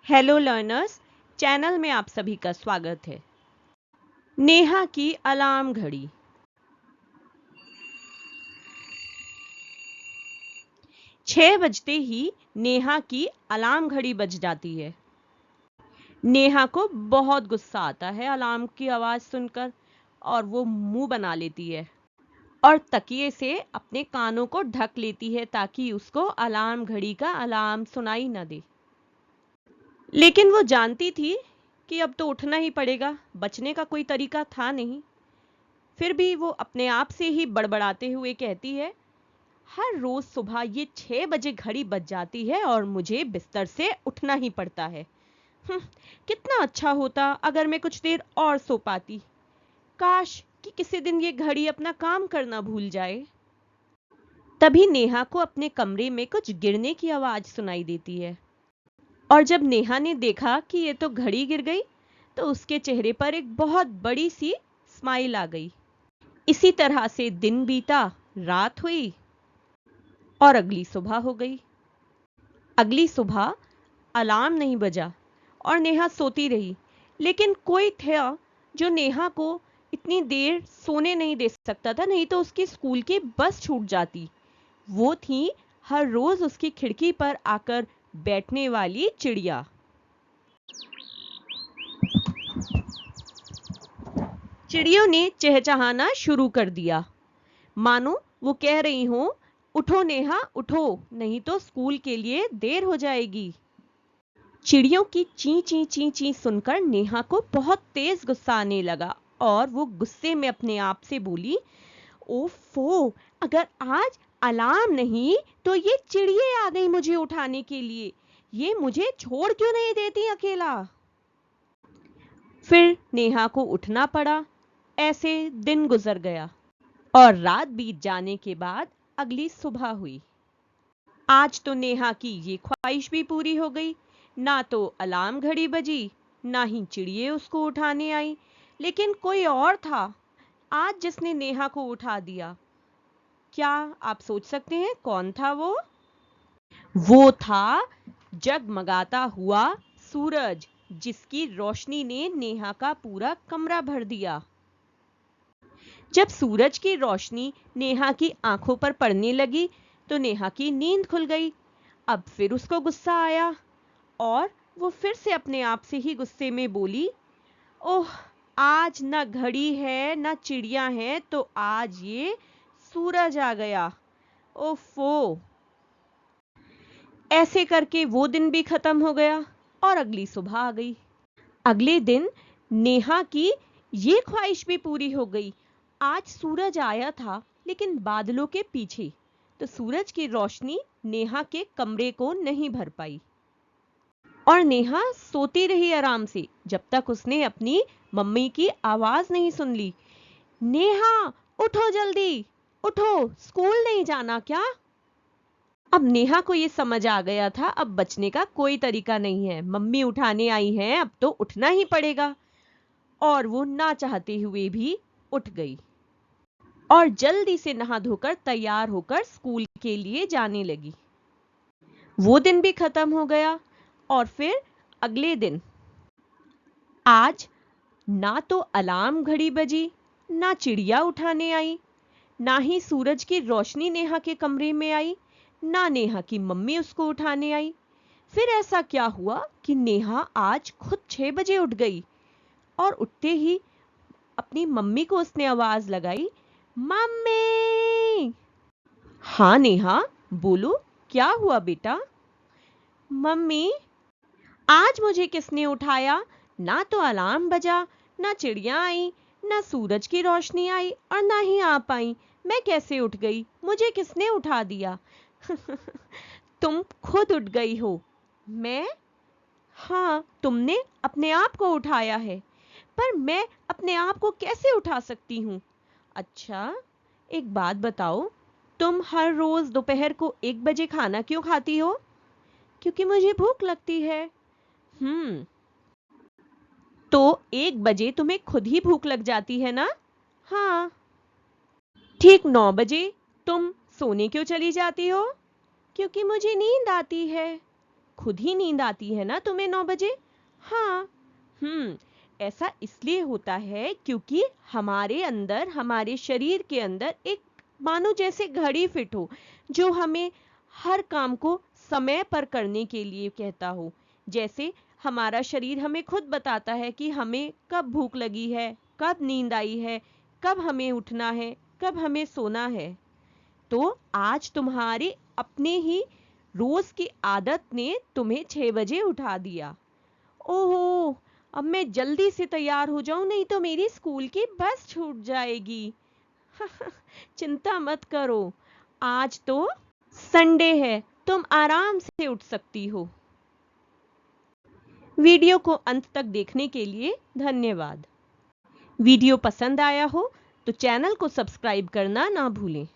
Hello learners, channel में आप सभी का स्वागत है। नेहा की अलार्म घड़ी। 6 बजते ही नेहा की अलार्म घड़ी बज जाती है। नेहा को बहुत गुस्सा आता है अलार्म की आवाज सुनकर और वो मुंह बना लेती है और तकिए से अपने कानों को ढक लेती है ताकि उसको अलार्म घड़ी का अलार्म सुनाई न दे। लेकिन वो जानती थी कि अब तो उठना ही पड़ेगा, बचने का कोई तरीका था नहीं। फिर भी वो अपने आप से ही बड़बड़ाते हुए कहती है, हर रोज सुबह ये 6 बजे घड़ी बज जाती है और मुझे बिस्तर से उठना ही पड़ता है। कितना अच्छा होता अगर मैं कुछ देर और सो पाती। काश कि किसी दिन ये घड़ी अपना काम करना भूल जाए। तभी नेहा को अपने कमरे में कुछ गिरने की आवाज सुनाई देती है और जब नेहा ने देखा कि ये तो घड़ी गिर गई तो उसके चेहरे पर एक बहुत बड़ी सी स्माइल आ गई। इसी तरह से दिन बीता, रात हुई और अगली सुबह हो गई। अगली सुबह अलार्म नहीं बजा और नेहा सोती रही, लेकिन कोई था जो नेहा को इतनी देर सोने नहीं दे सकता था, नहीं तो उसकी स्कूल की बस छूट जाती। वो थी हर रोज उसकी खिड़की पर आकर बैठने वाली चिड़िया। चिड़ियों ने चहचहाना शुरू कर दिया, मानो वो कह रही हो, उठो नेहा उठो, नहीं तो स्कूल के लिए देर हो जाएगी। चिड़ियों की ची ची ची ची सुनकर नेहा को बहुत तेज गुस्सा आने लगा और वो गुस्से में अपने आप से बोली, ओफो, अगर आज अलार्म नहीं तो ये चिड़िया आ गई मुझे उठाने के लिए। ये मुझे छोड़ क्यों नहीं देती अकेला। फिर नेहा को उठना पड़ा। ऐसे दिन गुजर गया और रात बीत जाने के बाद अगली सुबह हुई। आज तो नेहा की ये ख्वाहिश भी पूरी हो गई। ना तो अलार्म घड़ी बजी, ना ही चिड़िए उसको उठाने आई, लेकिन कोई और था आज जिसने नेहा को उठा दिया। क्या आप सोच सकते हैं कौन था वो? वो था जगमगाता हुआ सूरज, जिसकी रोशनी ने नेहा का पूरा कमरा भर दिया। जब सूरज की रोशनी नेहा की आंखों पर पड़ने लगी तो नेहा की नींद खुल गई। अब फिर उसको गुस्सा आया और वो फिर से अपने आप से ही गुस्से में बोली, ओह, आज ना घड़ी है ना चिड़िया है तो आज ये सूरज आ गया। ओफो। ऐसे करके वो दिन भी खत्म हो गया और अगली सुबह आ गई। अगले दिन नेहा की ये ख्वाहिश भी पूरी हो गई। आज सूरज आया था, लेकिन बादलों के पीछे, तो सूरज की रोशनी नेहा के कमरे को नहीं भर पाई और नेहा सोती रही आराम से जब तक उसने अपनी मम्मी की आवाज नहीं सुन ली। नेहा, उठो जल्दी, उठो, स्कूल नहीं जाना क्या? अब नेहा को ये समझ आ गया था अब बचने का कोई तरीका नहीं है। मम्मी उठाने आई हैं, अब तो उठना ही पड़ेगा। और वो ना चाहते हुए भी उठ गई और जल्दी से नहा धोकर तैयार होकर स्कूल के लिए जाने लगी। वो दिन भी खत्म हो गया और फिर अगले दिन। आज ना तो अलार्म घड़ी बजी, ना चिड़िया उठाने आई, ना ही सूरज की रोशनी नेहा के कमरे में आई, ना नेहा की मम्मी उसको उठाने आई। फिर ऐसा क्या हुआ कि नेहा आज खुद 6 बजे उठ गई और उठते ही अपनी मम्मी को उसने आवाज लगाई, मम्मी। हाँ नेहा, बोलो, क्या हुआ बेटा? मम्मी, आज मुझे किसने उठाया? ना तो अलार्म बजा, ना चिड़िया आई, ना सूरज की रोशनी आई और ना ही आप आई। मैं कैसे उठ गई? मुझे किसने उठा दिया? तुम खुद उठ गई हो। मैं? हाँ, तुमने अपने आप को उठाया है, पर मैं अपने आप को कैसे उठा सकती हूँ? अच्छा, एक बात बताओ, तुम हर रोज दोपहर को 1 बजे खाना क्यों खाती हो? क्योंकि मुझे भूख लगती है। तो 1 बजे तुम्हें खुद ही भूख लग जाती है ना? हाँ। ठीक 9 बजे तुम सोने क्यों चली जाती हो? क्योंकि मुझे नींद आती है। खुद ही नींद आती है ना तुम्हें 9 बजे? हाँ। ऐसा इसलिए होता है क्योंकि हमारे अंदर, हमारे शरीर के अंदर एक मानो जैसे घड़ी फिट हो, जो हमें हर काम को समय पर करने के लिए कहता हो। जैसे हमारा शरीर हमें खुद बताता है कि हमें कब भूख लगी है, कब नींद आई है, कब हमें उठना है, कब हमें सोना है। तो आज तुम्हारे अपने ही रोज की आदत ने तुम्हें 6 बजे उठा दिया। ओहो, अब मैं जल्दी से तैयार हो जाऊं, नहीं तो मेरी स्कूल की बस छूट जाएगी। चिंता मत करो, आज तो संडे है, तुम आराम से उठ सकती हो। वीडियो को अंत तक देखने के लिए धन्यवाद। वीडियो पसंद आया हो तो चैनल को सब्सक्राइब करना ना भूलें।